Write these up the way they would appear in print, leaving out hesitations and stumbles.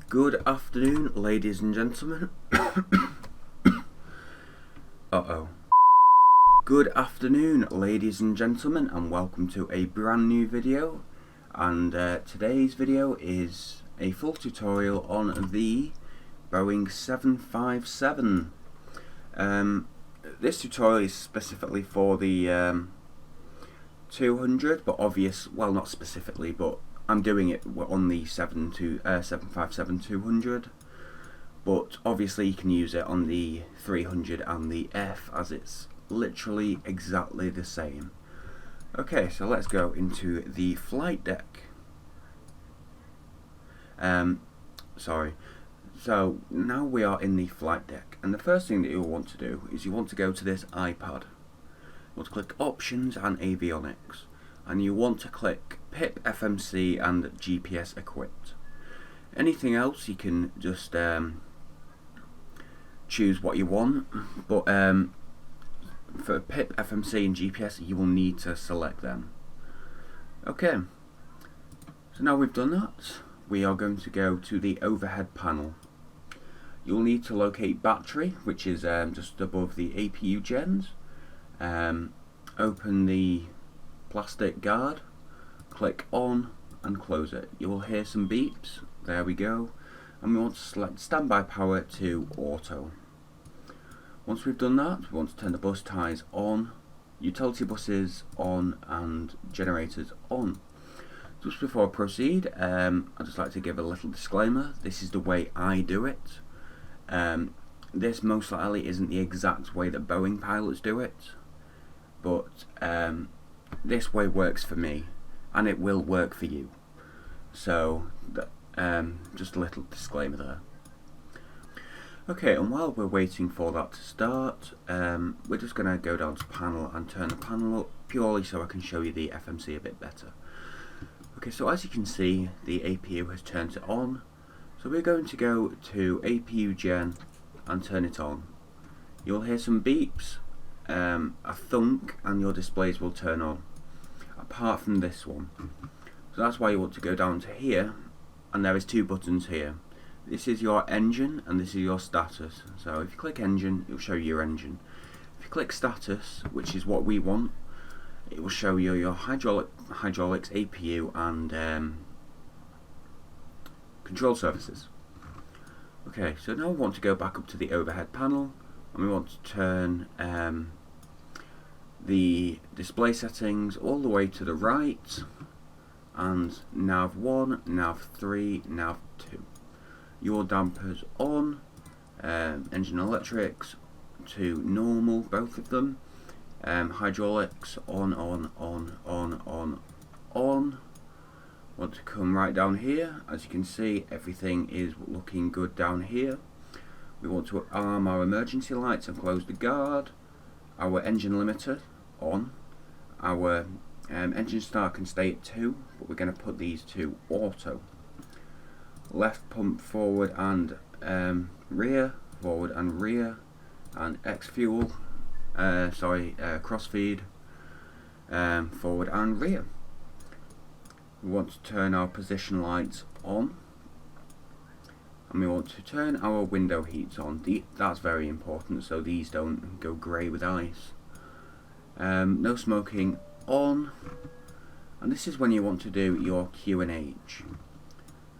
Good afternoon, ladies and gentlemen. Good afternoon, ladies and gentlemen, and welcome to a brand new video. And today's video is a full tutorial on the Boeing 757. This tutorial is specifically for the 200, but well, not specifically, but I'm doing it on the 757-200, but obviously you can use it on the 300 and the F, as it's literally exactly the same. Okay, so let's go into the flight deck. So now we are in the flight deck, and the first thing that you'll want to do is you want to go to this iPad. You want to click Options and Avionics, and you want to click PIP, FMC and GPS equipped. Anything else you can just choose what you want, but for PIP, FMC and GPS you will need to select them. Okay, so now we've done that, we are going to go to the overhead panel. You'll need to locate battery, which is just above the APU gens. Open the plastic guard, click on and close it. You will hear some beeps. There we go. And we want to select standby power to auto. Once we've done that, we want to turn the bus ties on, utility buses on and generators on. Just before I proceed, I'd just like to give a little disclaimer. This is the way I do it. This most likely isn't the exact way that Boeing pilots do it, but this way works for me, and it will work for you. So just a little disclaimer there. Okay, and while we're waiting for that to start, we're just going to go down to panel and turn the panel up purely so I can show you the FMC a bit better. Okay, so as you can see, the APU has turned it on. So we're going to go to APU gen and turn it on. You'll hear some beeps, a thunk, and your displays will turn on, apart from this one. So that's why you want to go down to here, and there is two buttons here. This is your engine and this is your status. So if you click engine, it'll show you your engine. If you click status, which is what we want, it will show you your hydraulics, APU and control surfaces. Okay, so now we want to go back up to the overhead panel, and we want to turn the display settings all the way to the right, and nav 1, nav 3, nav 2. Your dampers on, engine electrics to normal, both of them, hydraulics on. Want to come right down here. As you can see, everything is looking good down here. We want to arm our emergency lights and close the guard. Our engine limiter on. Our engine start can stay at 2, but we're going to put these to auto. Left pump forward and rear, and X fuel, crossfeed, forward and rear. We want to turn our position lights on, and we want to turn our window heats on. That's very important, so these don't go grey with ice. No smoking on, and this is when you want to do your QNH.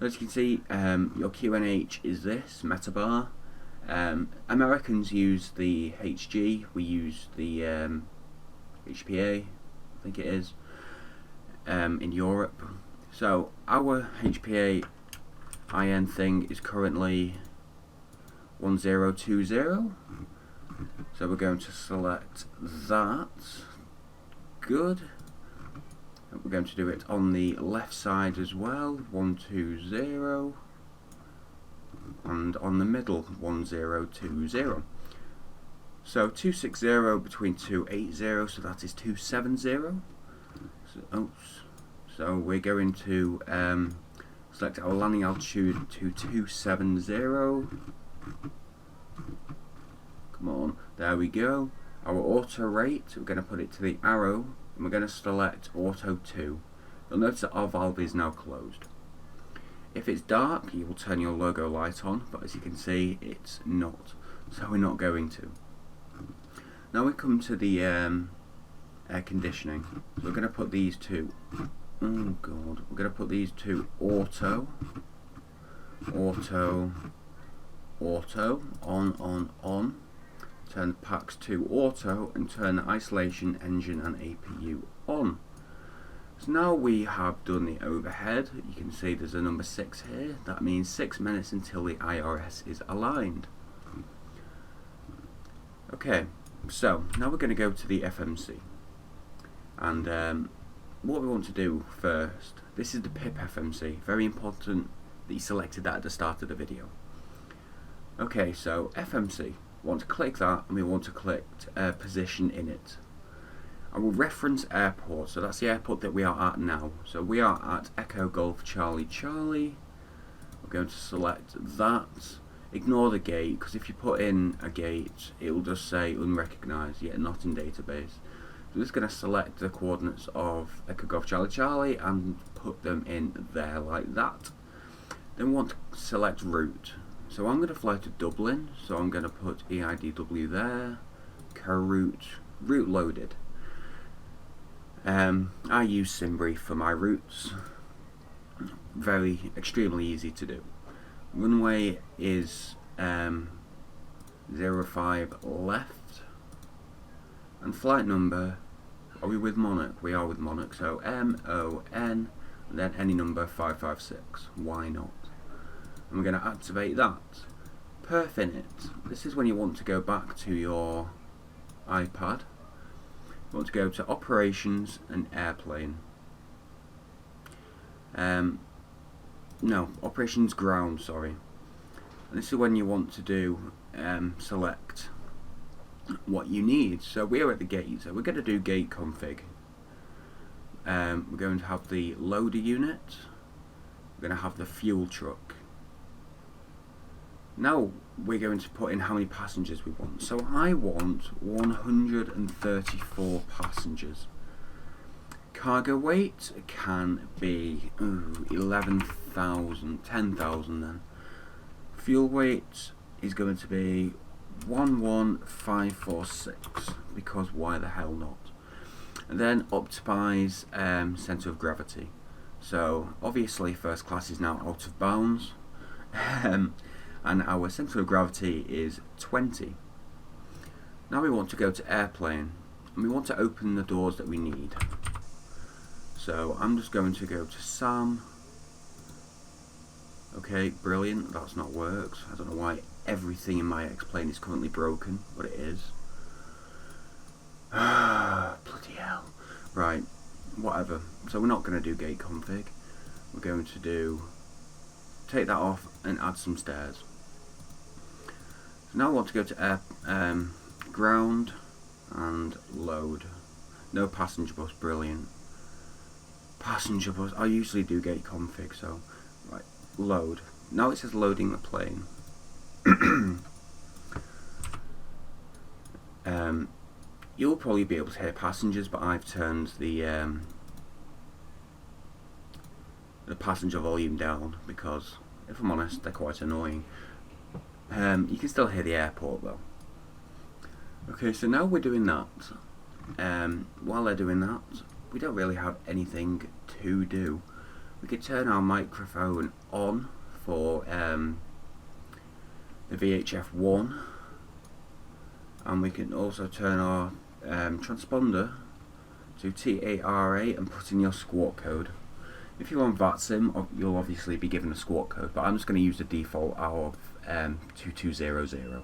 As you can see, your QNH is this metabar. Americans use the HG, we use the HPA, I think it is, in Europe. So our HPA IN thing is currently 1020, so we're going to select that. Good. We're going to do it on the left side as well, 120, and on the middle, 1020. So 260 between 280, so that is 270. So we're going to select our landing altitude to 270. Come on, there we go. Our auto rate, we're going to put it to the arrow, and we're going to select auto 2. You'll notice that our valve is now closed. If it's dark, you will turn your logo light on, but as you can see, it's not, so we're not going to. Now we come to the air conditioning. So we're going to put these two, oh god, we're going to put these two auto, on, turn the packs to auto, and turn the isolation, engine and APU on. So now we have done the overhead. You can see there's a number 6 here. That means 6 minutes until the IRS is aligned. Okay, so now we're going to go to the FMC. And what we want to do first, this is the PIP FMC. Very important that you selected that at the start of the video. Okay, so FMC, we want to click that, and we want to click position in it. I will reference airport, so that's the airport that we are at now. So we are at Echo Golf Charlie Charlie. We're going to select that. Ignore the gate, because if you put in a gate, it will just say unrecognized, yet not in database. So we're just going to select the coordinates of Echo Golf Charlie Charlie and put them in there like that. Then we want to select route. So I'm going to fly to Dublin, so I'm going to put EIDW there, co-route, route loaded. I use SimBrief for my routes. Extremely easy to do. Runway is 05 left, and flight number, are we with Monarch? We are with Monarch, so MON, and then any number 556, why not? And we're going to activate that. Perf in it, this is when you want to go back to your iPad. You want to go to operations and airplane. No, operations ground, sorry. And this is when you want to do select what you need. So we're at the gate, so we're going to do gate config. We're going to have the loader unit. We're going to have the fuel truck. Now we're going to put in how many passengers we want. So I want 134 passengers. Cargo weight can be 11,000, 10,000 then. Fuel weight is going to be 11546, because why the hell not? And then optimize centre of gravity. So obviously first class is now out of bounds. And our centre of gravity is 20. Now we want to go to airplane, and we want to open the doors that we need. So I'm just going to go to SAM. Okay, brilliant, that's not worked. I don't know why everything in my X-plane is currently broken, but it is. Bloody hell. Right, whatever. So we're not going to do gate config. We're going to take that off and add some stairs. Now I want to go to air, ground and load. No passenger bus, brilliant. Passenger bus, I usually do gate config, so right, load. Now it says loading the plane. You'll probably be able to hear passengers, but I've turned the passenger volume down because, if I'm honest, they're quite annoying. You can still hear the airport though. Okay, so now we're doing that. While they're doing that, we don't really have anything to do. We could turn our microphone on for the VHF 1, and we can also turn our transponder to TARA and put in your squawk code. If you're on VATSIM, you'll obviously be given a squawk code, but I'm just going to use the default of 2200.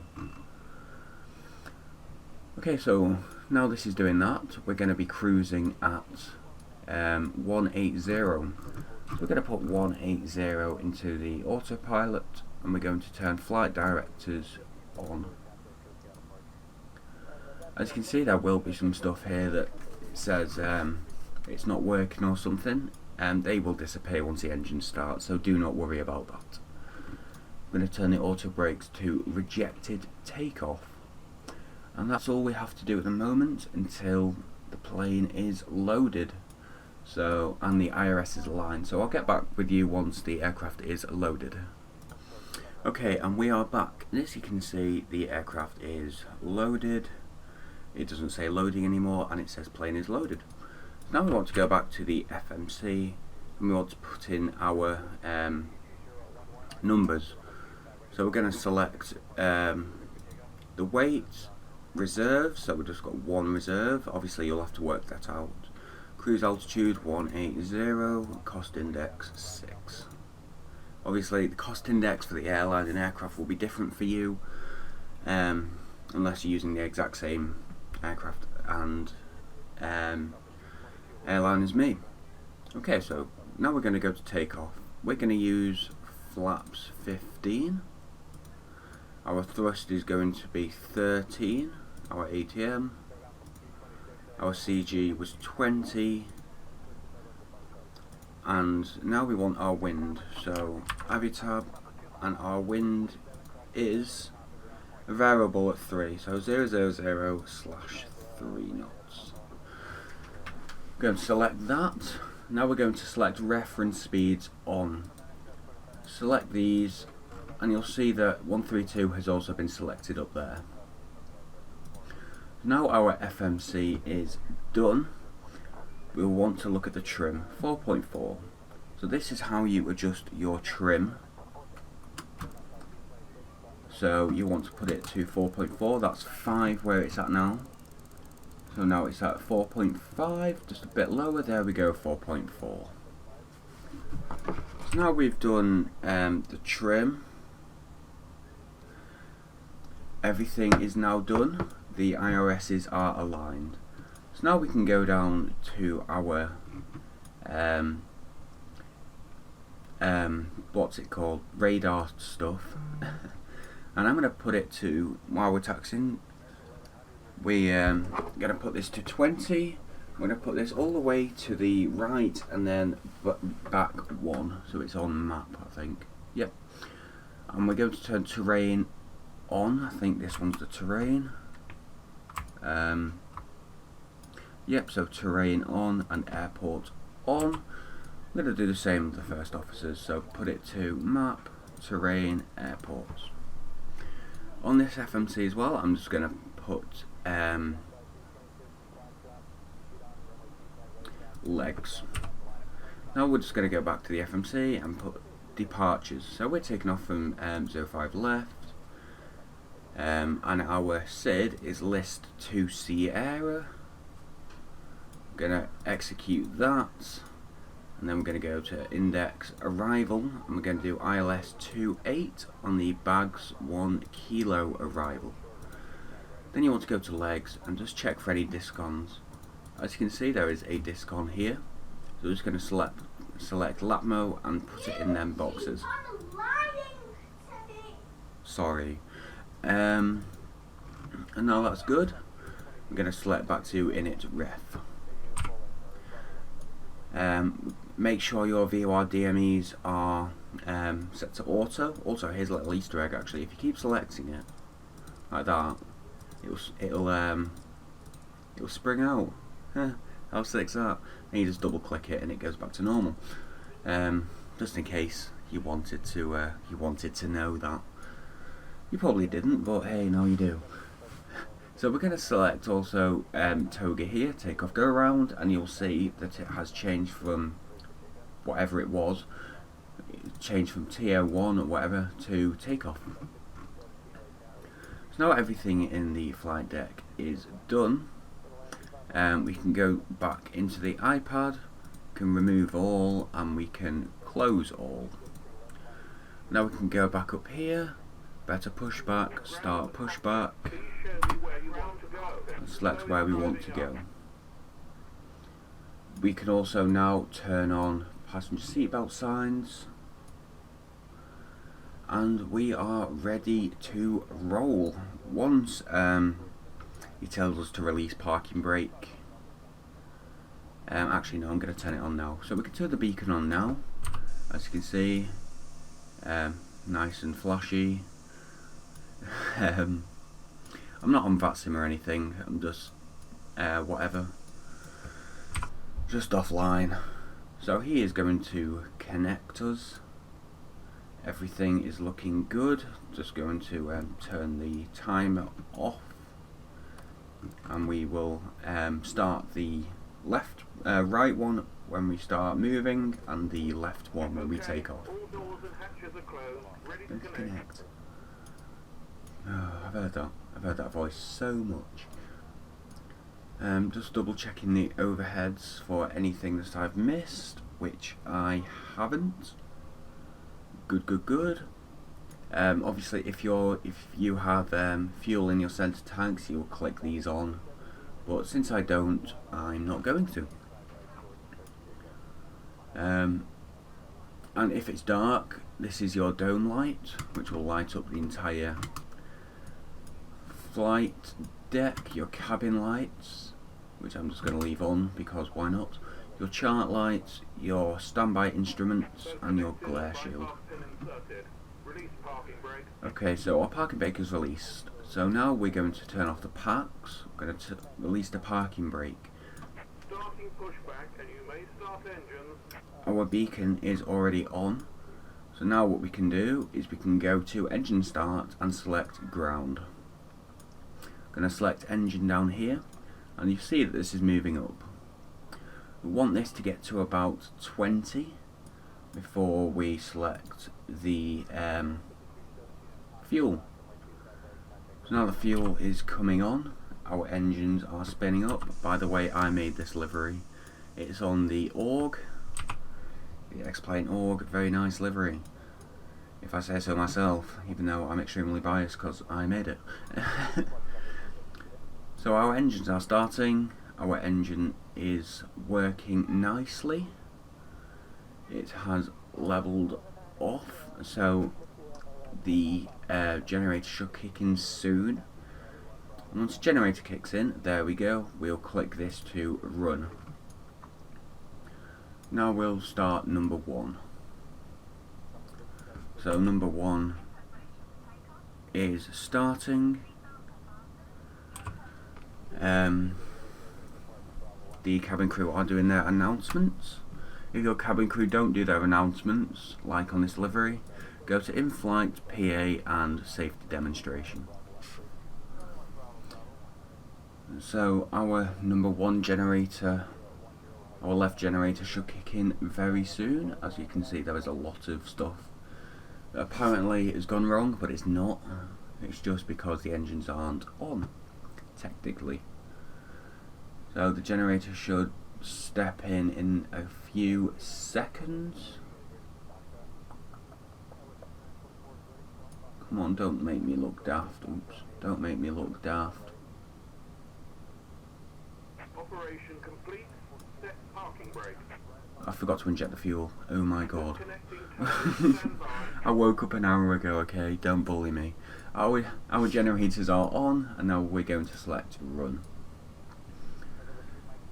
Okay, so now this is doing that. We're going to be cruising at 180. So we're going to put 180 into the autopilot, and we're going to turn flight directors on. As you can see, there will be some stuff here that says it's not working or something, and they will disappear once the engine starts, so do not worry about that. I'm going to turn the auto brakes to rejected takeoff, and that's all we have to do at the moment until the plane is loaded. So, and the IRS is aligned. So I'll get back with you once the aircraft is loaded. Okay, and we are back. And as you can see, the aircraft is loaded. It doesn't say loading anymore, and it says plane is loaded. Now we want to go back to the FMC, and we want to put in our numbers. So we're going to select the weight, reserve, so we've just got one reserve. Obviously you'll have to work that out. Cruise altitude 180, cost index 6. Obviously the cost index for the airline and aircraft will be different for you, unless you're using the exact same aircraft and airline as me. Okay, so now we're going to go to takeoff. We're going to use flaps 15. Our thrust is going to be 13. Our ATM. Our CG was 20. And now we want our wind. So Avitab, and our wind is a variable at 3. So 000/3 knots. We're going to select that. Now we're going to select reference speeds on. Select these, and you'll see that 132 has also been selected up there. Now our FMC is done. We'll want to look at the trim, 4.4. So this is how you adjust your trim. So you want to put it to 4.4, that's 5 where it's at now. So now it's at 4.5, just a bit lower, there we go, 4.4. So now we've done the trim. Everything is now done. The IRSs are aligned. So now we can go down to our what's it called, radar stuff. And I'm going to put it to, while we're taxing, we're going to put this to 20. I'm going to put this all the way to the right and then back 1, so it's on map, I think. Yep. And we're going to turn terrain on. I think this one's the terrain. Yep, so terrain on and airport on. I'm going to do the same with the first officers, so put it to map, terrain, airports. On this FMC as well, I'm just going to put legs. Now we're just going to go back to the FMC and put departures. So we're taking off from 05 left. And our SID is list to Sierra. I'm going to execute that, and then we're going to go to index arrival, and we're going to do ILS 28 on the bags 1 kilo arrival. Then you want to go to legs and just check for any discons. As you can see, there is a discon here, so we're just going to select LATMO and put it in them boxes. Sorry. And now that's good. I'm going to select back to init ref. Make sure your VOR DMEs are set to auto. Also, here's a little Easter egg actually. If you keep selecting it like that, it'll spring out. How sick's that? And you just double click it and it goes back to normal. Just in case you wanted to know that. You probably didn't, but hey, now you do. So we're going to select also Toga here, takeoff, go around, and you'll see that it has changed from whatever it was, changed from TO1 or whatever to takeoff. So now everything in the flight deck is done. We can go back into the iPad, can remove all, and we can close all. Now we can go back up here. Better pushback, start pushback, and select where we want to go. We can also now turn on passenger seatbelt signs, and we are ready to roll. Once he tells us to release parking brake, actually no, I'm going to turn it on now. So we can turn the beacon on now. As you can see, nice and flashy. I'm not on VATSIM or anything, I'm just whatever. just offline. So he is going to connect us. Everything is looking good. Just going to turn the timer off, and we will start the right one when we start moving, and the left one when we take off. Let's connect. Oh, I've heard that voice so much. Just double checking the overheads for anything that I've missed, which I haven't. Good. Obviously, if you have fuel in your center tanks, you'll click these on. But since I don't, I'm not going to. And if it's dark, this is your dome light, which will light up the entire flight deck. Your cabin lights, which I'm just going to leave on because why not? Your chart lights, your standby instruments, and your glare shield. Okay, so our parking brake is released. So now we're going to turn off the parks. We're going to release the parking brake. Starting pushback, and you may start engines. Our beacon is already on. So now what we can do is we can go to engine start and select ground. I'm going to select engine down here, and you see that this is moving up. We want this to get to about 20 before we select the fuel. So now the fuel is coming on, our engines are spinning up. By the way, I made this livery. It's on the org, the X-Plane org, very nice livery, if I say so myself, even though I'm extremely biased because I made it. So our engines are starting, our engine is working nicely. It has leveled off, so the generator should kick in soon. Once the generator kicks in, there we go, we'll click this to run. Now we'll start number 1. So number 1 is starting. The cabin crew are doing their announcements. If your cabin crew don't do their announcements, like on this livery, go to in-flight, PA and safety demonstration. So our number 1 generator, our left generator should kick in very soon. As you can see, there is a lot of stuff that apparently has gone wrong, but it's not. It's just because the engines aren't on, technically. So the generator should step in a few seconds. Come on, don't make me look daft. Oops, don't make me look daft. Operation complete. Set parking brake. I forgot to inject the fuel. Oh my god. I woke up an hour ago, okay? Don't bully me. Our generators are on, and now we're going to select run.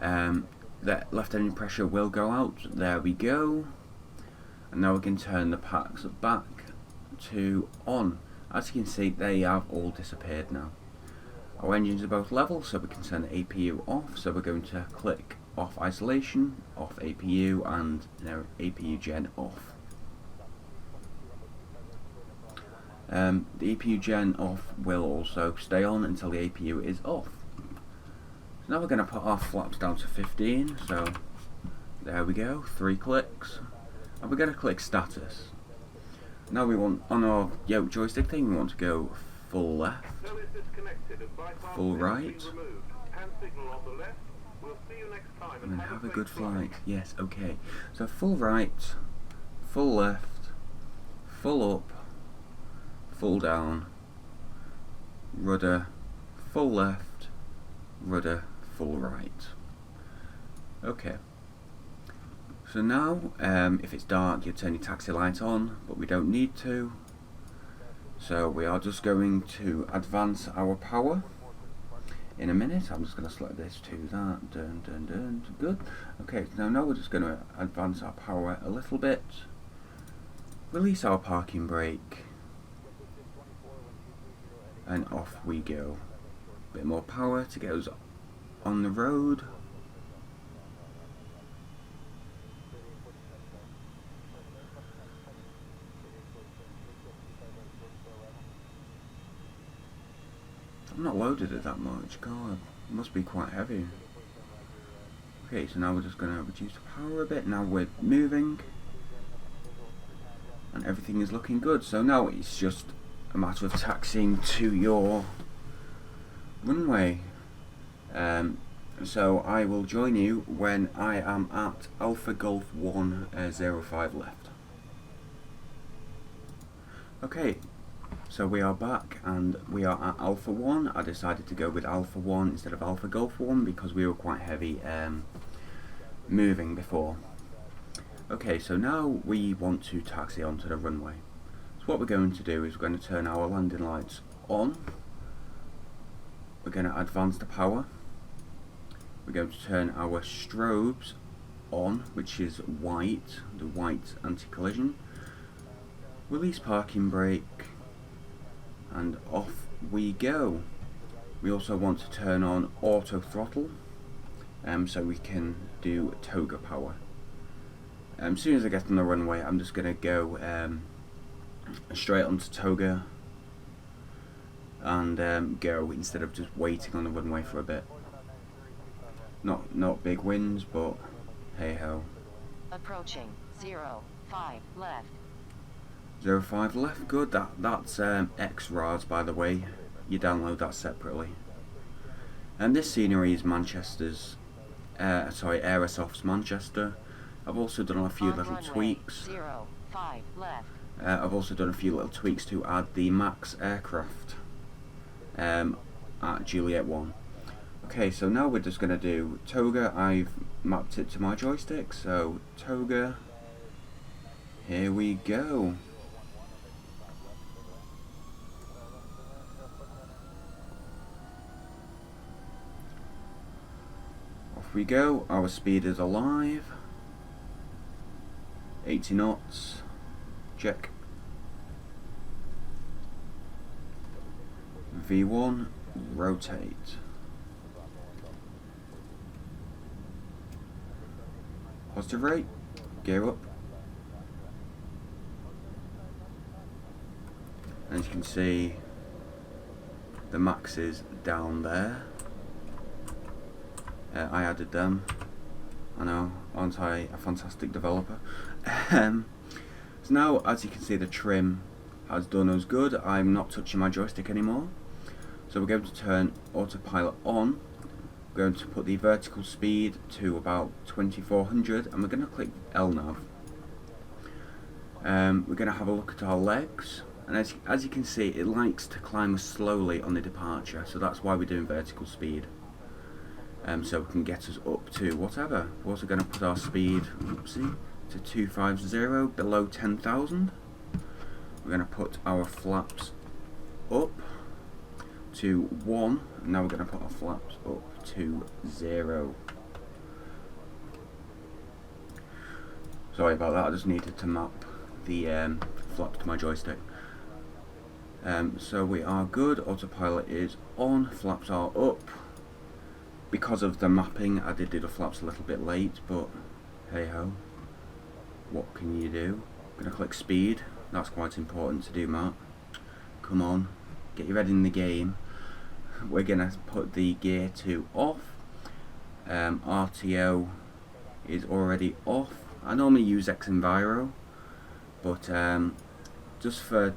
The left engine pressure will go out. There we go. And now we can turn the packs back to on. As you can see, they have all disappeared now. Our engines are both level, so we can turn the APU off. So we're going to click off isolation, off APU, and now APU gen off. The APU gen off will also stay on until the APU is off. So now we're going to put our flaps down to 15. So there we go, 3 clicks, and we're going to click status. Now we want, on our yoke joystick thing, we want to go full left, full right, and have a good flight. Yes, okay. So full right, full left, full up, full down, rudder, full left, rudder, full right. Okay. So now, if it's dark, you turn your taxi light on, but we don't need to. So we are just going to advance our power in a minute. I'm just going to select this to that. Good. Okay, now we're just going to advance our power a little bit. Release our parking brake. And off we go. Bit more power to get us on the road. I'm not loaded it that much. God, it must be quite heavy. Okay, so now we're just going to reduce the power a bit. Now we're moving. And everything is looking good. So now it's just a matter of taxiing to your runway. So I will join you when I am at Alpha Golf 105 left. Okay, so we are back and we are at Alpha 1. I decided to go with Alpha 1 instead of Alpha Golf 1 because we were quite heavy moving before. Okay, so now we want to taxi onto the runway. So what we're going to do is we're going to turn our landing lights on. We're going to advance the power. We're going to turn our strobes on, which is white, the white anti-collision. Release parking brake, and off we go. We also want to turn on auto throttle, so we can do toga power. As soon as I get on the runway, I'm just going to go straight onto toga and go instead of just waiting on the runway for a bit. Not big wins, but hey ho. Approaching 05 left. 05 left, good. That's X-Rars, by the way. You download that separately. And this scenery is Manchester's, Aerosoft's Manchester. I've also done a few little tweaks. 05 left. I've also done a few little tweaks to add the MAX aircraft at Juliet 1. Okay, so now we're just going to do toga. I've mapped it to my joystick, so toga. Here we go. Off we go. Our speed is alive. 80 knots. Check. V1. Rotate. Positive rate, gear up. As you can see, the max is down there. I added them. I know, aren't I a fantastic developer? So now, as you can see, the trim has done us good. I'm not touching my joystick anymore. So we're going to turn Autopilot on. We're going to put the vertical speed to about 2400 and we're going to click LNAV. We're going to have a look at our legs, and as you can see, it likes to climb us slowly on the departure, so that's why we're doing vertical speed, so it can get us up to whatever. We're also going to put our speed to 250, below 10,000. We're going to put our flaps up to 1, and now we're going to put our flaps up to 0. Sorry about that, I just needed to map the flaps to my joystick. So we are good, autopilot is on, flaps are up. Because of the mapping, I did do the flaps a little bit late, but hey ho, what can you do? I'm going to click speed, that's quite important to do, Matt. Come on, get your head in the game. We're going to put the gear to off. RTO is already off. I normally use X-Enviro, but just for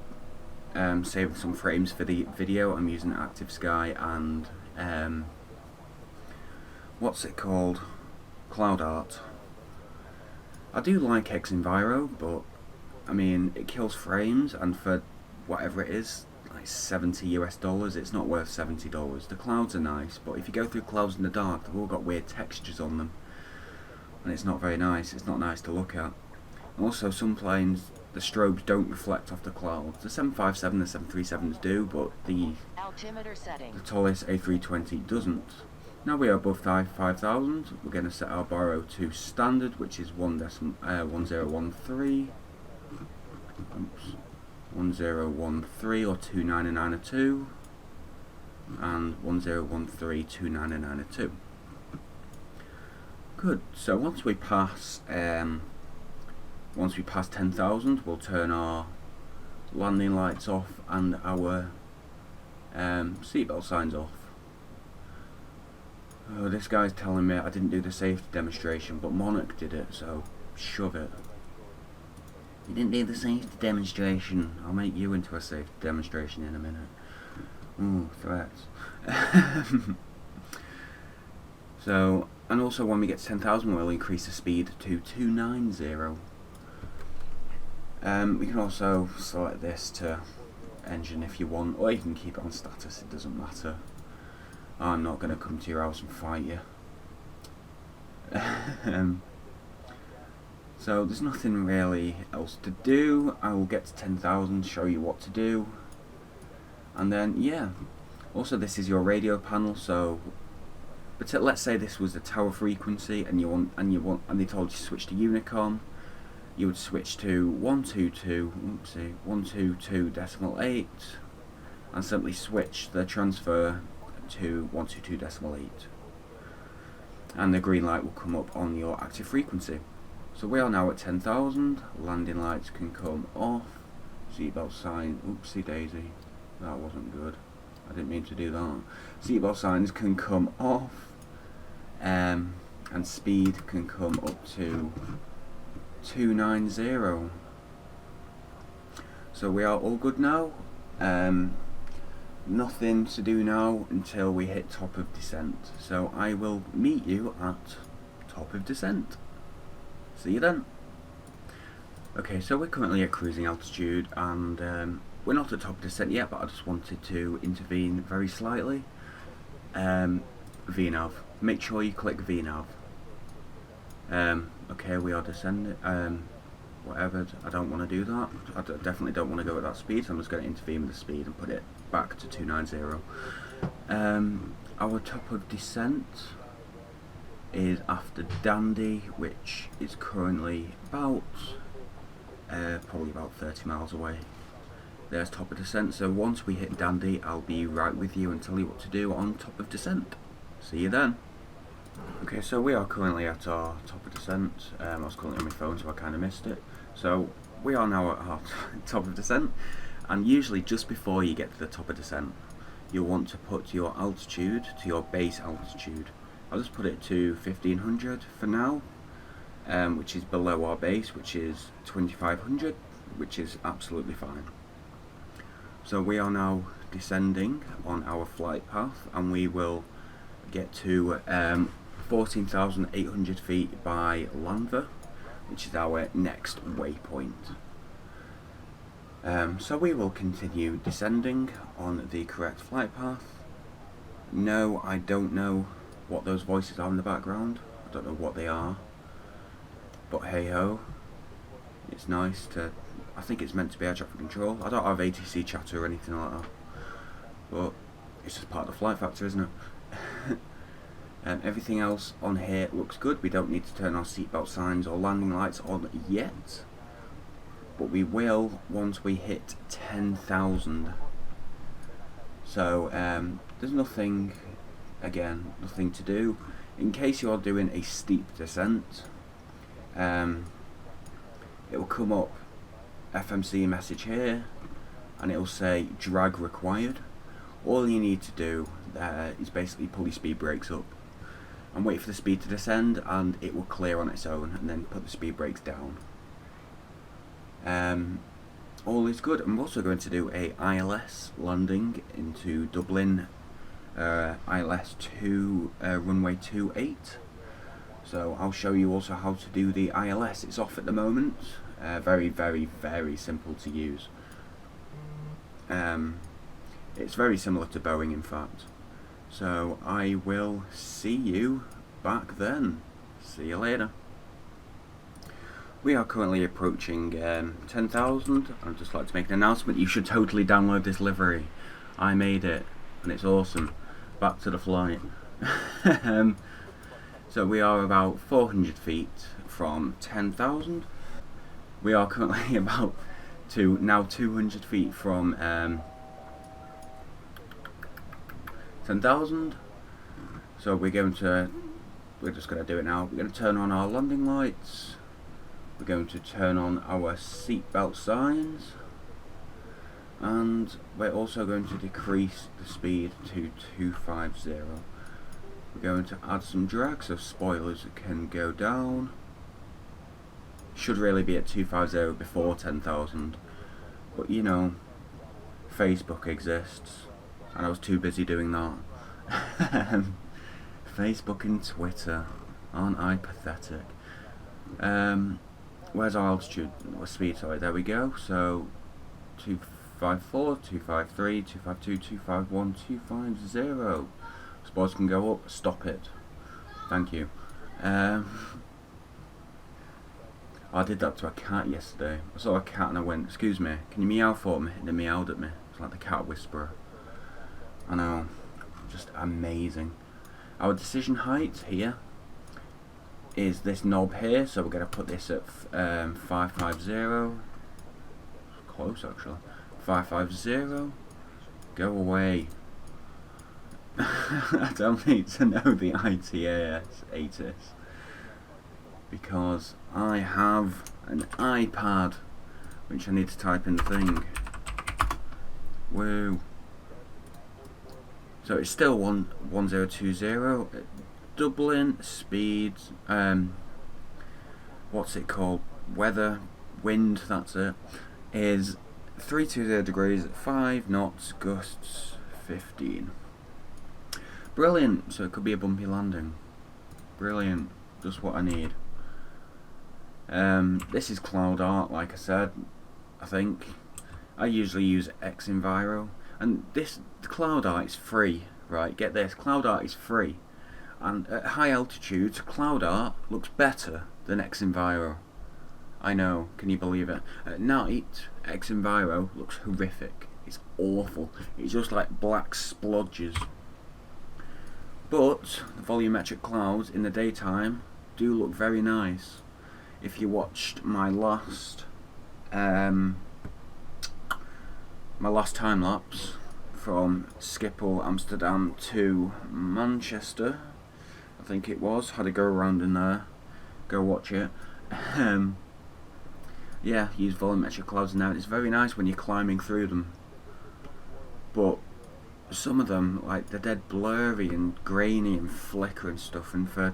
saving some frames for the video, I'm using Active Sky and what's it called? Cloud Art. I do like X-Enviro, but I mean, it kills frames, and for whatever it is, like $70 US, it's not worth $70. The clouds are nice, but if you go through clouds in the dark, they've all got weird textures on them, and it's not very nice. It's not nice to look at. And also, some planes, the strobes don't reflect off the clouds. The 757, the 737s do, but the Altimeter setting. the tallest A320 doesn't. Now we are above 5,000. We're going to set our baro to standard, which is 1013. Oops. 1013 or 29902, and 1013 29902. Good. So once we pass 10,000, we'll turn our landing lights off and our Seatbelt signs off. Oh, this guy's telling me I didn't do the safety demonstration, but Monarch did it, so shove it. You didn't do the safety demonstration. I'll make you into a safety demonstration in a minute. Ooh, threats. So, and also when we get to 10,000 we'll increase the speed to 290. We can also select this to engine if you want, or you can keep it on status, it doesn't matter. I'm not going to come to your house and fight you. So there's nothing really else to do. I will get to 10,000, show you what to do, and then yeah. Also, this is your radio panel. So, but let's say this was the tower frequency, and they told you to switch to Unicom. You would switch to 122.8, and simply switch the transfer to 122.8, and the green light will come up on your active frequency. So we are now at 10,000. Landing lights can come off. Seatbelt sign. Oopsie daisy, that wasn't good. I didn't mean to do that. Seatbelt signs can come off, and speed can come up to 290. So we are all good now. Nothing to do now until we hit top of descent. So I will meet you at top of descent. See you then. Okay, so we're currently at cruising altitude, and we're not at top of descent yet, but I just wanted to intervene very slightly. VNAV. Make sure you click VNAV. Okay, we are descending. Whatever, I don't want to do that. I definitely don't want to go at that speed, so I'm just going to intervene with the speed and put it back to 290. Our top of descent is after Dandy, which is currently about probably about 30 miles away. There's top of descent. So once we hit Dandy, I'll be right with you and tell you what to do on top of descent. See you then. Okay, so we are currently at our top of descent. I was currently on my phone, so I kind of missed it. So we are now at our top of descent, and usually just before you get to the top of descent, you'll want to put your altitude to your base altitude. I'll just put it to 1500 for now, which is below our base, which is 2500, which is absolutely fine. So we are now descending on our flight path, and we will get to 14,800 feet by Landver, which is our next waypoint. So we will continue descending on the correct flight path. No, I don't know what those voices are in the background. I don't know what they are, but hey ho, it's nice to, I think it's meant to be air traffic control. I don't have ATC chatter or anything like that, but it's just part of the FlightFactor, isn't it? Everything else on here looks good. We don't need to turn our seatbelt signs or landing lights on yet, but we will once we hit 10,000. So there's nothing to do. In case you're doing a steep descent, it will come up FMC message here, and it will say drag required. All you need to do is basically pull your speed brakes up and wait for the speed to descend, and it will clear on its own, and then put the speed brakes down. All is good. I'm also going to do a ILS landing into Dublin, ILS 2 runway 28. So I'll show you also how to do the ILS. It's off at the moment. Very, very, very simple to use. It's very similar to Boeing, in fact. So I will see you back then. See you later. We are currently approaching 10,000. I'd just like to make an announcement. You should totally download this livery. I made it, and it's awesome. Back to the flight. So we are about 400 feet from 10,000. We are currently about now 200 feet from 10,000. So we're just going to do it now. We're going to turn on our landing lights. We're going to turn on our seatbelt signs, and we're also going to decrease the speed to 250. We're going to add some drag so spoilers can go down. Should really be at 250 before 10,000, but you know, Facebook exists and I was too busy doing that. Facebook and Twitter, aren't I pathetic? Where's our altitude, speed, sorry, there we go. So 254, 253, 252, 251, 250. Spoilers can go up, stop it. Thank you. I did that to a cat yesterday. I saw a cat and I went, excuse me, can you meow for me? And they meowed at me. It's like the cat whisperer. I know, just amazing. Our decision height here is this knob here, so we're going to put this at 550. Close actually. 550. Go away. I don't need to know the ITAS because I have an iPad which I need to type in the thing. Woo. So it's still 1020. Dublin speed, what's it called? Weather, wind, that's it. Is 320 degrees, 5 knots, gusts 15. Brilliant. So it could be a bumpy landing. Brilliant. Just what I need. This is Cloud Art, like I said. I think I usually use Xenviro, and the Cloud Art is free. Right? Get this. Cloud Art is free, and at high altitudes, Cloud Art looks better than Xenviro. I know. Can you believe it? At night, Xenviro looks horrific. It's awful. It's just like black splodges. But the volumetric clouds in the daytime do look very nice. If you watched my last time lapse from Schiphol, Amsterdam to Manchester, I think it was, had a go around in there. Go watch it. Yeah, use volumetric clouds now. It's very nice when you're climbing through them. But some of them, like, they're dead blurry and grainy and flicker and stuff, and for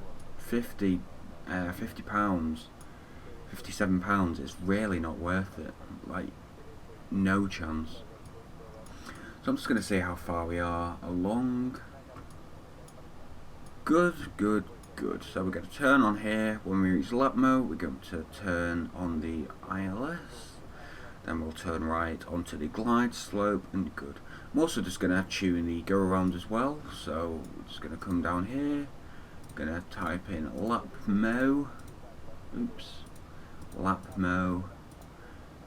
£50, £57, it's really not worth it. Like, no chance. So I'm just going to see how far we are along. Good. So we're going to turn on here. When we reach lap mode, we're going to turn on the ILS. Then we'll turn right onto the glide slope, and good. I'm also just going to tune the go around as well. So we're just going to come down here. Going to type in lap mo. Oops. Lap mo.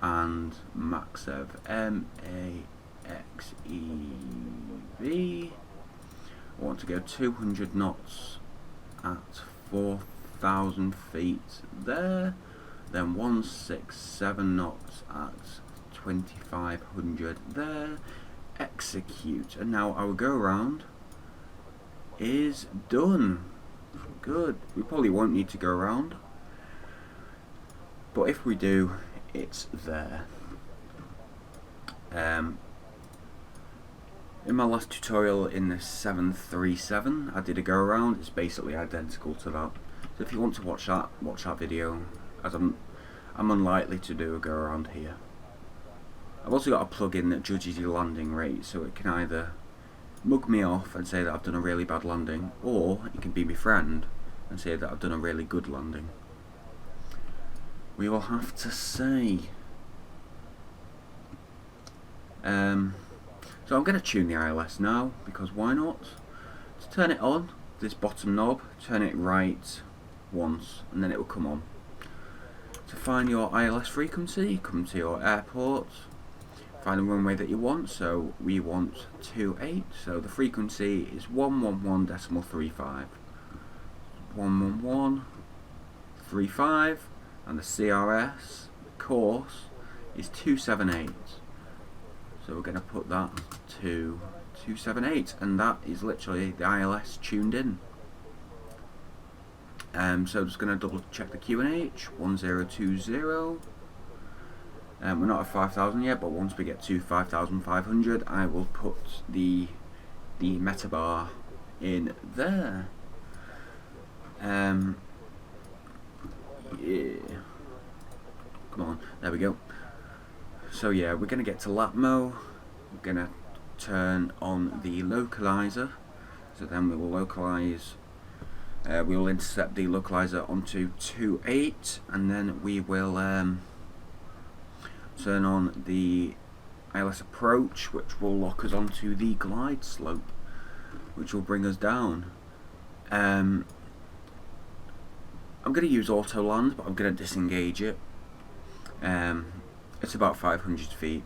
And Maxev. MAXEV. I want to go 200 knots at 4,000 feet there, then 167 knots at 2,500 there, execute, and now our go around is done. Good. We probably won't need to go around, but if we do, it's there. In my last tutorial in the 737, I did a go around. It's basically identical to that. So if you want to watch that video, as I'm unlikely to do a go around here. I've also got a plugin that judges your landing rate, so it can either mug me off and say that I've done a really bad landing, or it can be my friend and say that I've done a really good landing. We will have to see. So I'm going to tune the ILS now, because why not? To turn it on, this bottom knob, turn it right once, and then it will come on. To find your ILS frequency, come to your airport, find the runway that you want. So we want 28, so the frequency is 111.35. 111.35, and the CRS course is 278. So we're going to put that to 278, and that is literally the ILS tuned in. So just going to double check the QNH, 1020, We're not at 5,000 yet, but once we get to 5,500, I will put the meta bar in there. Yeah. Come on, there we go. So yeah, we're gonna get to Latmo. We're gonna turn on the localizer. So then we will localize. We will intercept the localizer onto 2.8, and then we will turn on the ILS approach, which will lock us onto the glide slope, which will bring us down. I'm going to use auto land, but I'm going to disengage it. It's about 500 feet,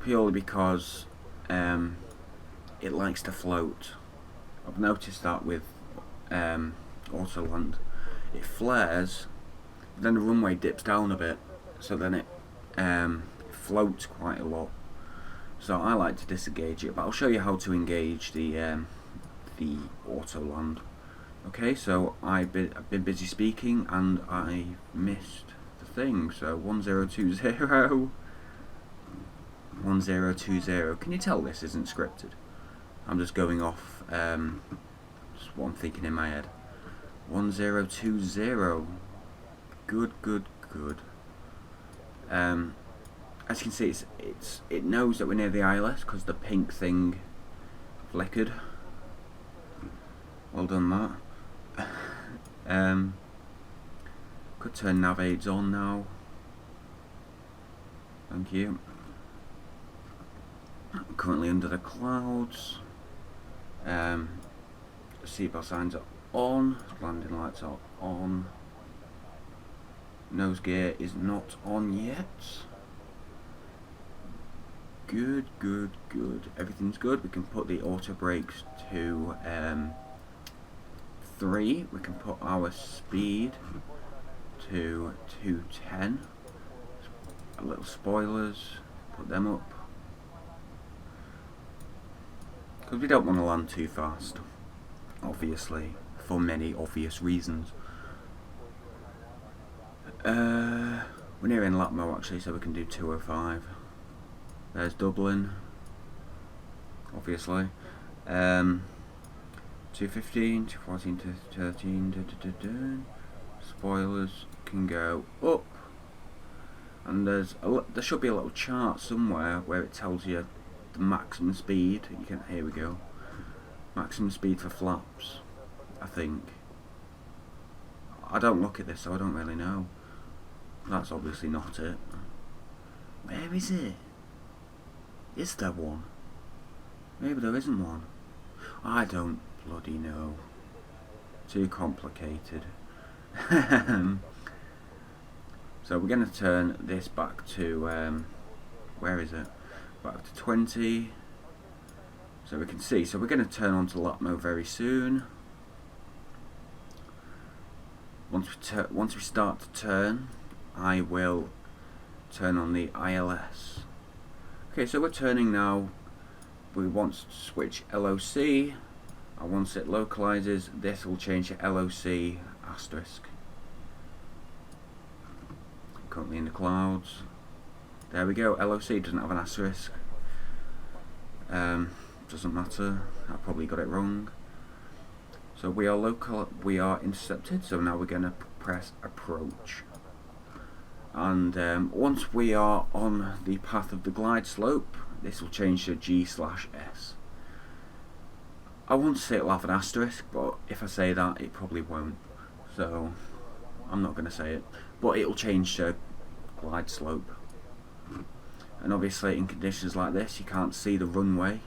purely because it likes to float. I've noticed that with auto land, it flares, then the runway dips down a bit, so then it floats quite a lot. So I like to disengage it, but I'll show you how to engage the auto land. Okay, so I've been busy speaking and I missed the thing. So 1020, 1020. Can you tell this isn't scripted? I'm just going off just what I'm thinking in my head. 1020. Good. As you can see, it knows that we're near the ILS because the pink thing flickered. Well done, that. Could turn nav aids on now. Thank you. I'm currently under the clouds. Seatbelt signs are on. Landing lights are on. Nose gear is not on yet. Good. Everything's good. We can put the auto brakes to 3. We can put our speed to 210. Little spoilers, put them up, because we don't want to land too fast, obviously, for many obvious reasons. We're nearing Latmo actually, so we can do 205. There's Dublin, obviously. 215, 214, 213. Spoilers can go up, and there should be a little chart somewhere where it tells you the maximum speed. Here we go. Maximum speed for flaps, I think. I don't look at this, so I don't really know. That's obviously not it. Where is it? Is there one? Maybe there isn't one. I don't bloody know. Too complicated. So we're going to turn this back to where is it? Back to 20. So we can see. So we're going to turn on to Latmo very soon. Once we start to turn, I will turn on the ILS. Okay, so we're turning now. We want to switch LOC, and once it localizes, this will change to LOC asterisk. Currently in the clouds. There we go. LOC doesn't have an asterisk. Doesn't matter. I probably got it wrong. So we are intercepted. So now we're going to press approach. And once we are on the path of the glide slope, this will change to G/S. I won't say it'll have an asterisk, but if I say that, it probably won't. So I'm not going to say it, but it'll change to glide slope. And obviously in conditions like this, you can't see the runway.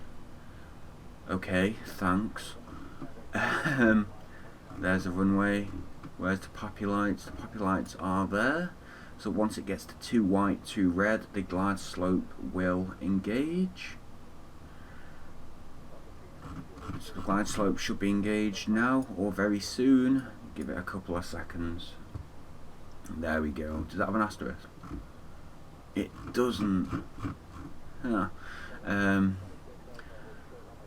Okay, thanks. There's the runway. Where's the poppy lights? The poppy lights are there. So once it gets to 2 white, 2 red, the glide slope will engage. So the glide slope should be engaged now or very soon. Give it a couple of seconds. There we go. Does that have an asterisk? It doesn't. Huh.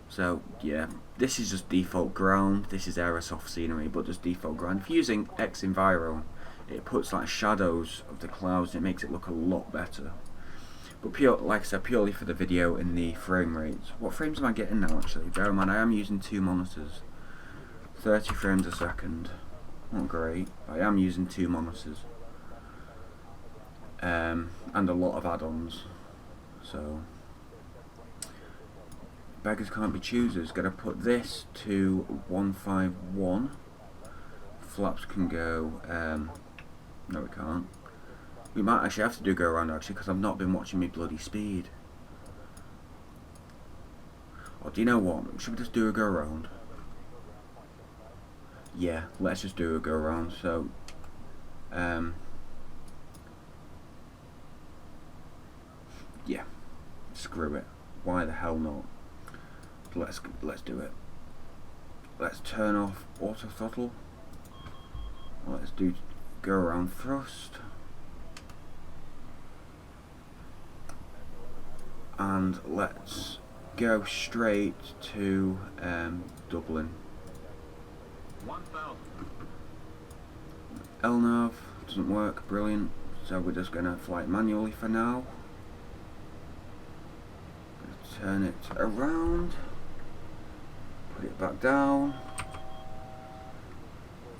So yeah, this is just default ground. This is Aerosoft scenery, but just default ground. If you're using X Enviro, it puts like shadows of the clouds. It makes it look a lot better. But like I said, purely for the video and the frame rates. What frames am I getting now actually? Bear in mind I am using 2 monitors. 30 frames a second. Not great. I am using 2 monitors. And a lot of add-ons. So beggars can't be choosers. Gonna put this to 151. Flaps can go, no we can't. We might actually have to do go around actually, because I've not been watching me bloody speed. Or do you know what? Should we just do a go around? Yeah, let's just do a go around. So, yeah, screw it. Why the hell not? Let's do it. Let's turn off auto throttle. Let's do go around thrust. And let's go straight to Dublin. 1000. LNAV doesn't work, brilliant. So we're just gonna fly it manually for now. Turn it around. Put it back down.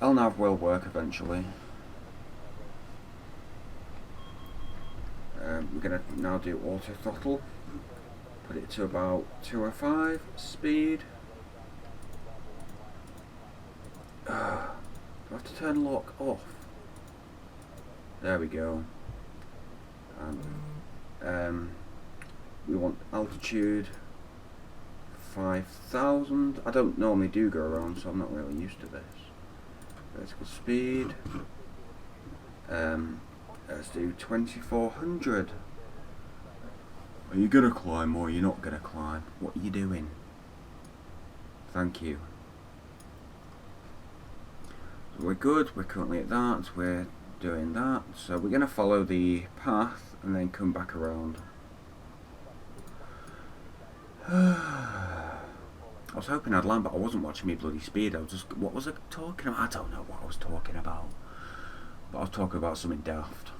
LNAV will work eventually. We're gonna now do auto throttle. Put it to about 205 speed. Do I have to turn lock off? There we go. And we want altitude 5,000. I don't normally do go around, so I'm not really used to this. Vertical speed. Let's do 2400. Are you gonna climb or are you not gonna climb? What are you doing? Thank you. So we're good, we're currently at that, we're doing that. So we're gonna follow the path and then come back around. I was hoping I'd land, but I wasn't watching me bloody speed. I was just, what was I talking about? I don't know what I was talking about. But I was talking about something daft.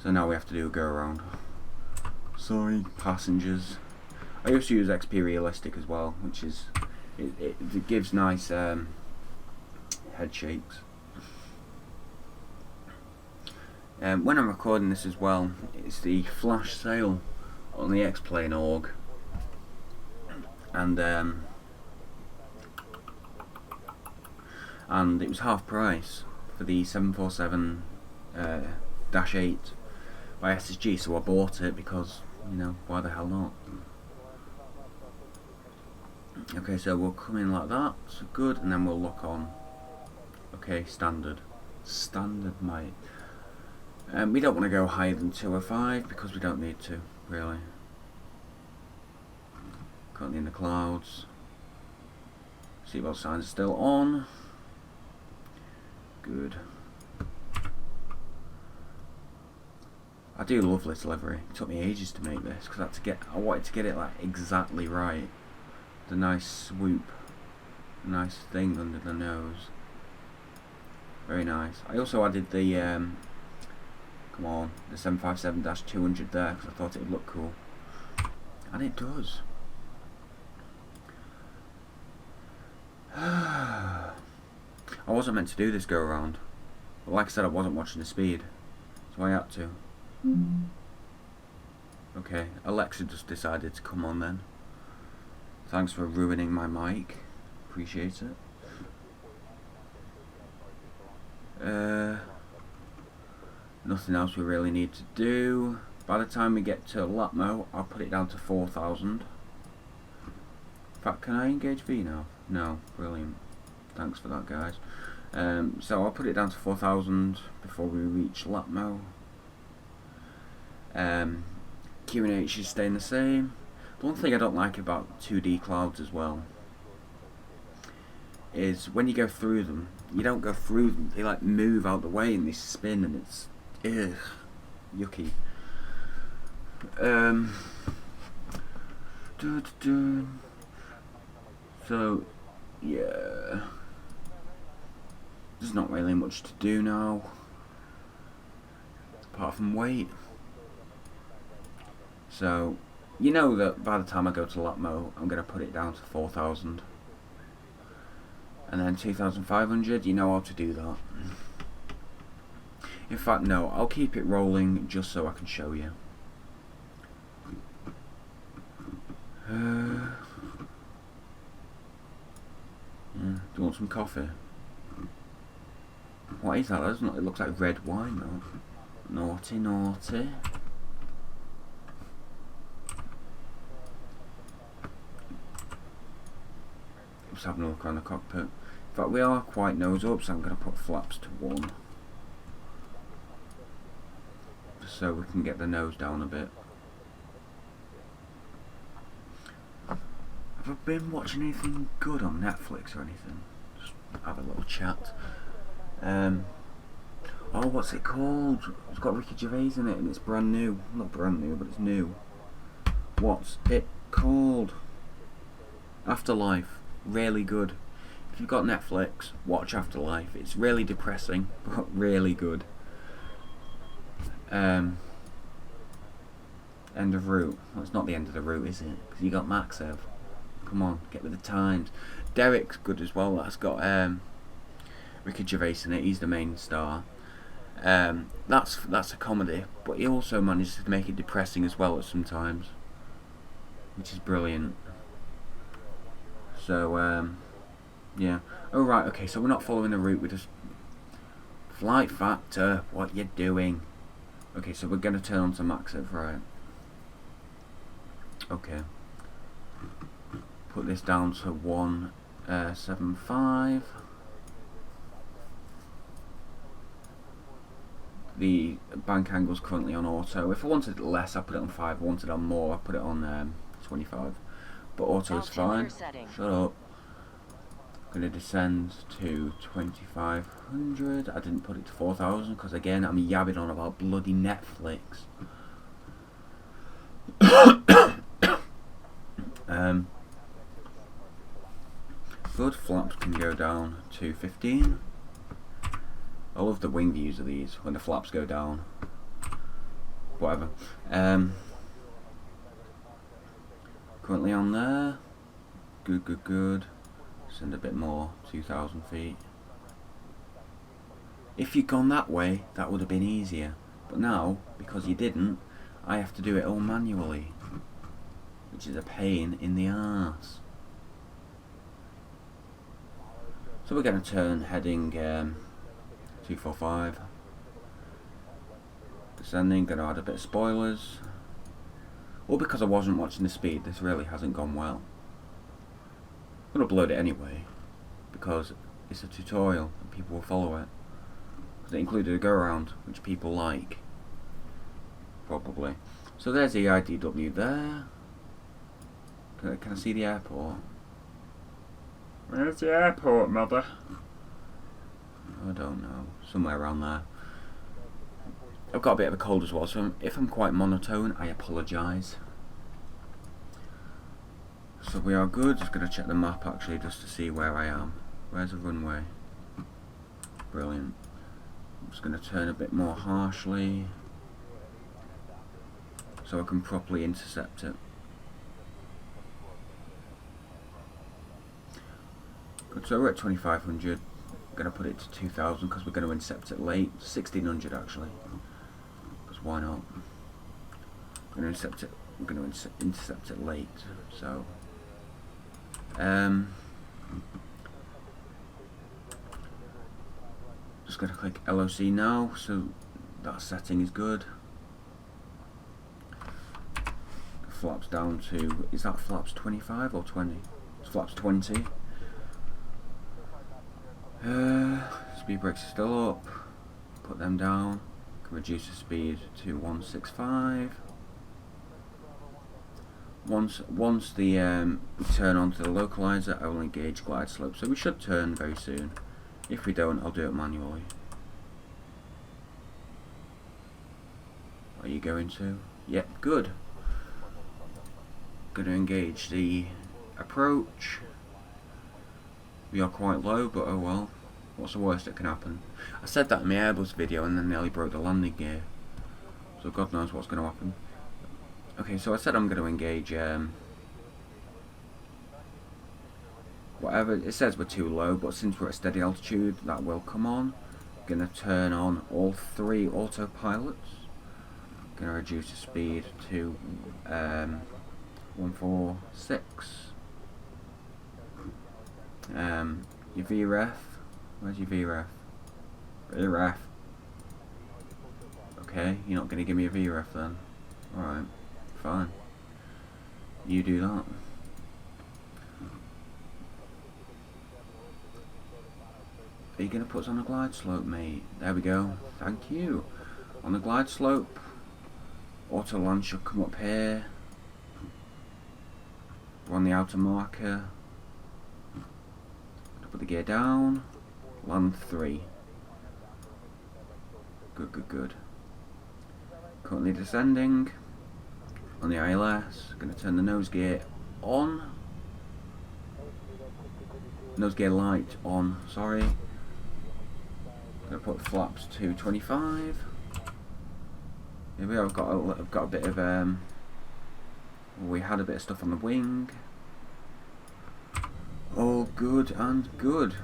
So now we have to do a go around. Sorry, passengers. I used to use XP Realistic as well, which is it gives nice head shakes. When I'm recording this as well, it's the flash sale on the X-Plane org, and it was half price for the 747-8 by SSG, so I bought it because, you know, why the hell not? Okay, so we'll come in like that, so good, and then we'll lock on. Okay, standard, mate. We don't want to go higher than 205 because we don't need to, really. Currently in the clouds. Seatbelt signs are still on. Good. I do love this livery. It took me ages to make this because I wanted to get it like exactly right. The nice swoop, nice thing under the nose. Very nice. I also added the come on, the 757-200 there because I thought it would look cool, and it does. I wasn't meant to do this go around, but like I said, I wasn't watching the speed, so I had to. Okay, Alexa just decided to come on then. Thanks for ruining my mic. Appreciate it. Nothing else we really need to do. By the time we get to Latmo, I'll put it down to 4,000. In fact, can I engage V now? No, brilliant. Thanks for that, guys. So I'll put it down to 4,000 before we reach Latmo. QNH is staying the same. The one thing I don't like about 2D clouds as well is when you go through them, you don't go through them, they like move out the way and they spin, and it's yucky. So yeah, there's not really much to do now. apart from weight. So, you know that by the time I go to lap mode, I'm going to put it down to 4,000. And then 2,500, you know how to do that. In fact, no, I'll keep it rolling just so I can show you. Yeah, do you want some coffee? What is that? Doesn't it looks like red wine though. Naughty, naughty. Just having a look around the cockpit. In fact, we are quite nose up, so I'm going to put flaps to 1. Just so we can get the nose down a bit. Have I been watching anything good on Netflix or anything? Just have a little chat. Oh, what's it called? It's got Ricky Gervais in it and it's brand new. Not brand new, but it's new. What's it called? Afterlife. Really good. If you've got Netflix, watch Afterlife. It's really depressing, but really good. End of route. Well, it's not the end of the route, is it? Because you got Maxev. Come on, get with the times. Derek's good as well. That's got Ricky Gervais in it. He's the main star. That's a comedy, but he also manages to make it depressing as well at some times, which is brilliant. So yeah. Oh right, okay. So we're not following the route. We're just FlightFactor. What you doing? Okay, so we're gonna turn on to Maxev, right? Okay. Put this down to 175. The bank angle's currently on auto. If I wanted it less, I put it on 5. If I wanted it on more, I put it on 25. But auto is fine. Shut up. I'm going to descend to 2,500. I didn't put it to 4,000 because again, I'm yabbing on about bloody Netflix. Good, flaps can go down to 15. I love the wing views of these when the flaps go down. Whatever. Currently on there. Good, good, good. Send a bit more, 2,000 feet. If you'd gone that way, that would have been easier. But now, because you didn't, I have to do it all manually. Which is a pain in the arse. So we're going to turn heading 245. Descending, going to add a bit of spoilers. All because I wasn't watching the speed, this really hasn't gone well. I'm going to upload it anyway, because it's a tutorial and people will follow it. Because it included a go around, which people like. Probably. So there's the IDW there. Can I see the airport? Where's the airport, mother? I don't know. Somewhere around there. I've got a bit of a cold as well, so if I'm quite monotone, I apologise. So we are good. Just going to check the map actually, just to see where I am. Where's the runway? Brilliant. I'm just going to turn a bit more harshly, so I can properly intercept it. Good, so we're at 2,500. I'm going to put it to 2,000 because we're going to intercept it late. 1,600 actually. Because why not? I'm going to intercept it. I'm going to intercept it late. So, just going to click LOC now. So that setting is good. Flaps down to, is that flaps 25 or 20? It's flaps 20. Speed brakes are still up. Put them down. Can reduce the speed to 165. Once the we turn onto the localizer, I will engage glide slope. So we should turn very soon. If we don't, I'll do it manually. Are you going to? Yep, good. Going to engage the approach. We are quite low, but oh well. What's the worst that can happen? I said that in my Airbus video and then nearly broke the landing gear. so God knows what's going to happen. Okay, so I said I'm going to engage whatever. It says we're too low, but since we're at steady altitude, that will come on. Going to turn on all 3 autopilots. Going to reduce the speed to 146. Your VREF. Where's your VREF? VREF. Okay, you're not going to give me a VREF then. Alright, fine. You do that. Are you going to put us on a glide slope, mate? There we go. Thank you. On the glide slope, auto land should come up here. We're on the outer marker. Put the gear down. Land 3. Good, good, good. Currently descending. On the ILS. Going to turn the nose gear on. Nose gear light on, sorry. Going to put flaps to 25. Here we are, I've got a bit of we had a bit of stuff on the wing. All good and good.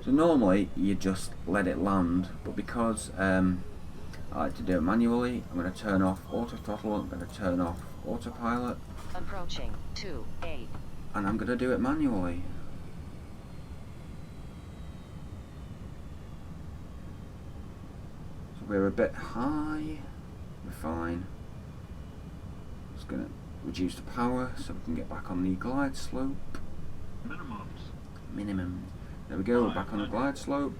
So normally you just let it land, but because I like to do it manually, I'm going to turn off auto throttle, I'm going to turn off autopilot. Approaching 28. And I'm going to do it manually. So we're a bit high, we're fine. Just going to reduce the power so we can get back on the glide slope. Minimum. There we go, we're back on the glide slope.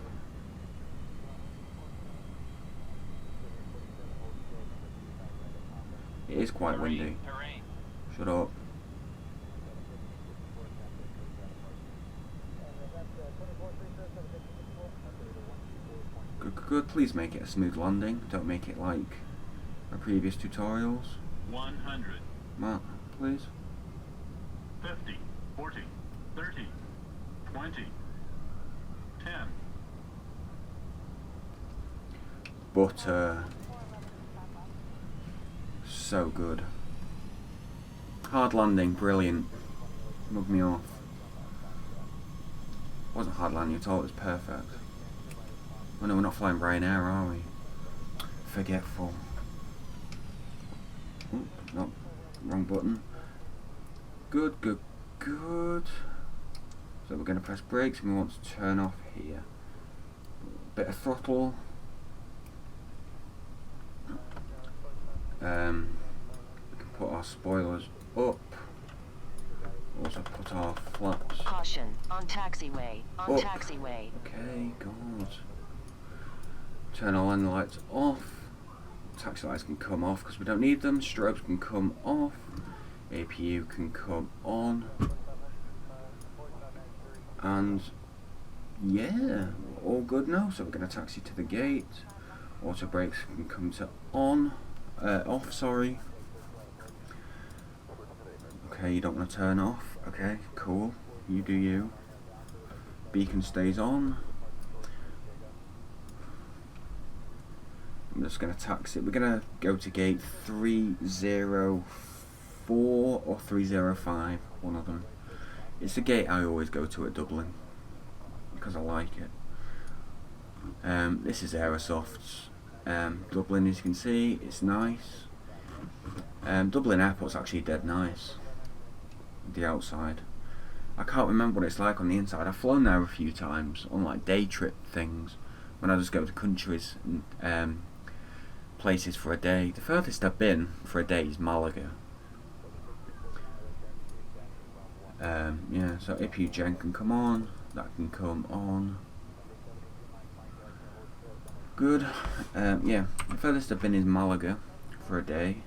It is quite windy. Shut up. Good, good, good. Please make it a smooth landing. Don't make it like our previous tutorials. 100. Matt, please. 50. 40. 30. 20. 10. But so good. Hard landing, brilliant. Mug me off. Wasn't hard landing at all, it was perfect. Oh no, we're not flying Ryanair, are we? Forgetful. Ooh, no, wrong button. Good, good, good. So we're going to press brakes and we want to turn off here. Bit of throttle. We can put our spoilers up. Also put our flaps. Caution on taxiway. On Up. taxiway. Okay, God. Turn our landing lights off. Taxi lights can come off because we don't need them. Strobes can come off. APU can come on. And yeah, all good now. So we're going to taxi to the gate. Auto brakes can come to on. Off, sorry. Okay, you don't want to turn off. Okay, cool. You do you. Beacon stays on. I'm just going to taxi. We're going to go to gate 304 or 305, one of them. It's the gate I always go to at Dublin because I like it. This is Aerosoft's. Dublin, as you can see, it's nice. Dublin Airport's actually dead nice. The outside. I can't remember what it's like on the inside. I've flown there a few times on like day trip things when I just go to countries and places for a day. The furthest I've been for a day is Malaga. Yeah, so APU gen can come on, that can come on. Good. Yeah, the furthest I've been is Malaga for a day.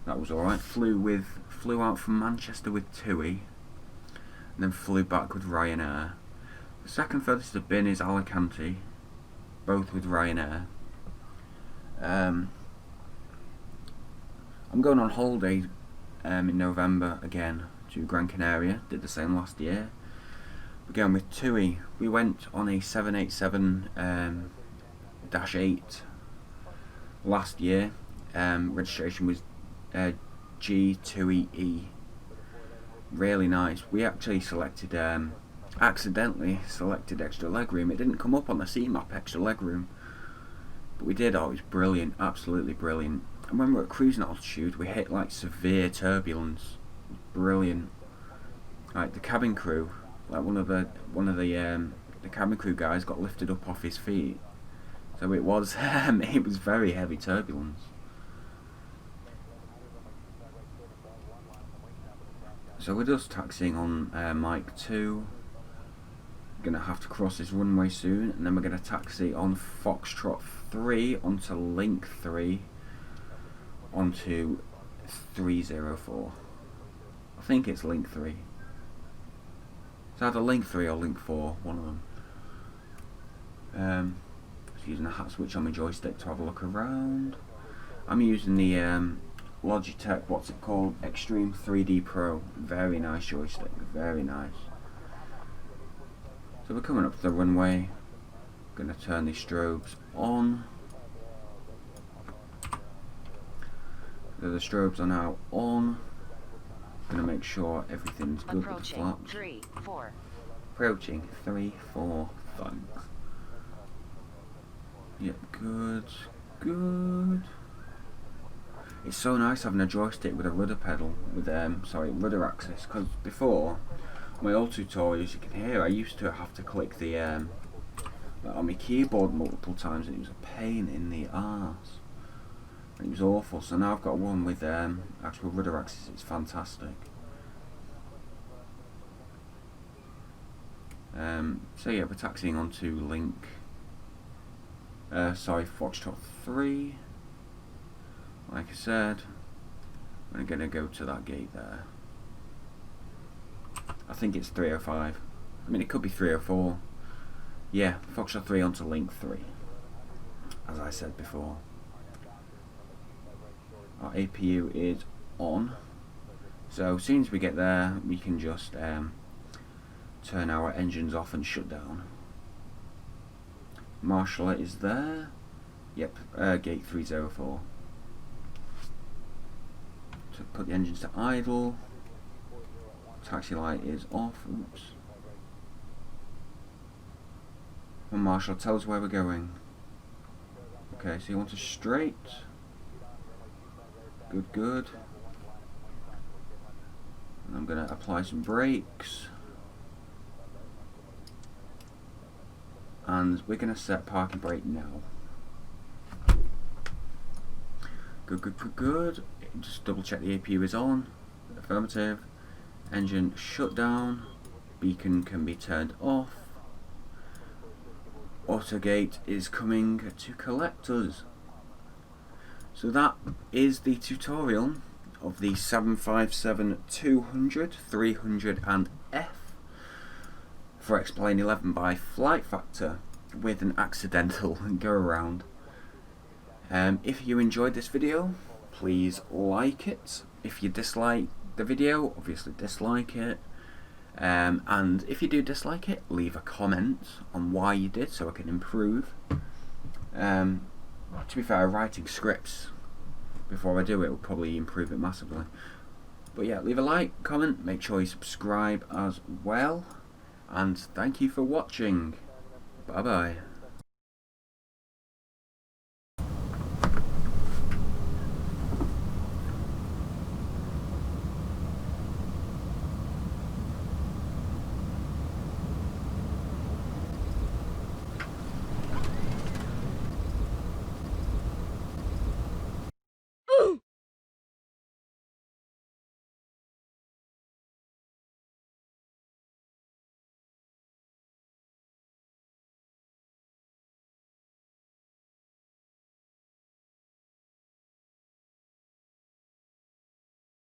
That was alright. Flew out from Manchester with TUI, and then flew back with Ryanair. The second furthest I've been is Alicante, both with Ryanair. I'm going on holiday in November again to Gran Canaria. Did the same last year. We're going with TUI. We went on a 787 -8 last year. registration was G2EE. Really nice. We actually selected, accidentally selected extra legroom. It didn't come up on the C map, extra legroom, but we did. Oh, it was brilliant, absolutely brilliant. And when we were at cruising altitude, we hit like severe turbulence. Brilliant. Like the cabin crew, like one of the cabin crew guys got lifted up off his feet. So it was very heavy turbulence. So we're just taxiing on Mike 2. Gonna have to cross this runway soon, and then we're gonna taxi on Foxtrot 3 onto Link 3 onto 304. I think it's Link 3. It's either Link 3 or Link 4, one of them. Just using the hat switch on my joystick to have a look around. I'm using the Logitech, what's it called? Extreme 3D Pro. Very nice joystick, very nice. So we're coming up to the runway. Gonna turn these strobes on. So the strobes are now on. Gonna make sure everything's good with the flaps. 3, 4. Approaching 3, 4. Thanks. Yep, good, good. It's so nice having a joystick with a rudder pedal, with rudder axis. Because before, my old tutorials, you can hear I used to have to click the on my keyboard multiple times, and it was a pain in the arse. It was awful. So now I've got one with actual rudder axis. It's fantastic. So yeah, we're taxiing onto Link. Foxtrot 3. Like I said, I'm gonna go to that gate there. I think it's 305. I mean, it could be 304. Yeah, Foxtrot 3 onto Link 3. As I said before. Our APU is on. So as soon as we get there, we can just turn our engines off and shut down. Marshaller is there. Yep, gate 304. So put the engines to idle. Taxi light is off. Oops. And Marshall, tell us where we're going. Okay, so you want to straight. Good, good. And I'm going to apply some brakes. And we're going to set parking brake now. Good, good, good, good. Just double check the APU is on. Affirmative. Engine shut down. Beacon can be turned off. Autogate is coming to collect us. So that is the tutorial of the 757-200, 300 and F for Explain 11 by FlightFactor with an accidental go around. If you enjoyed this video, please like it. If you dislike the video, obviously dislike it. And if you do dislike it, leave a comment on why you did so I can improve. To be fair, writing scripts before I do it will probably improve it massively. But yeah, leave a like, comment, make sure you subscribe as well. And thank you for watching. Bye bye.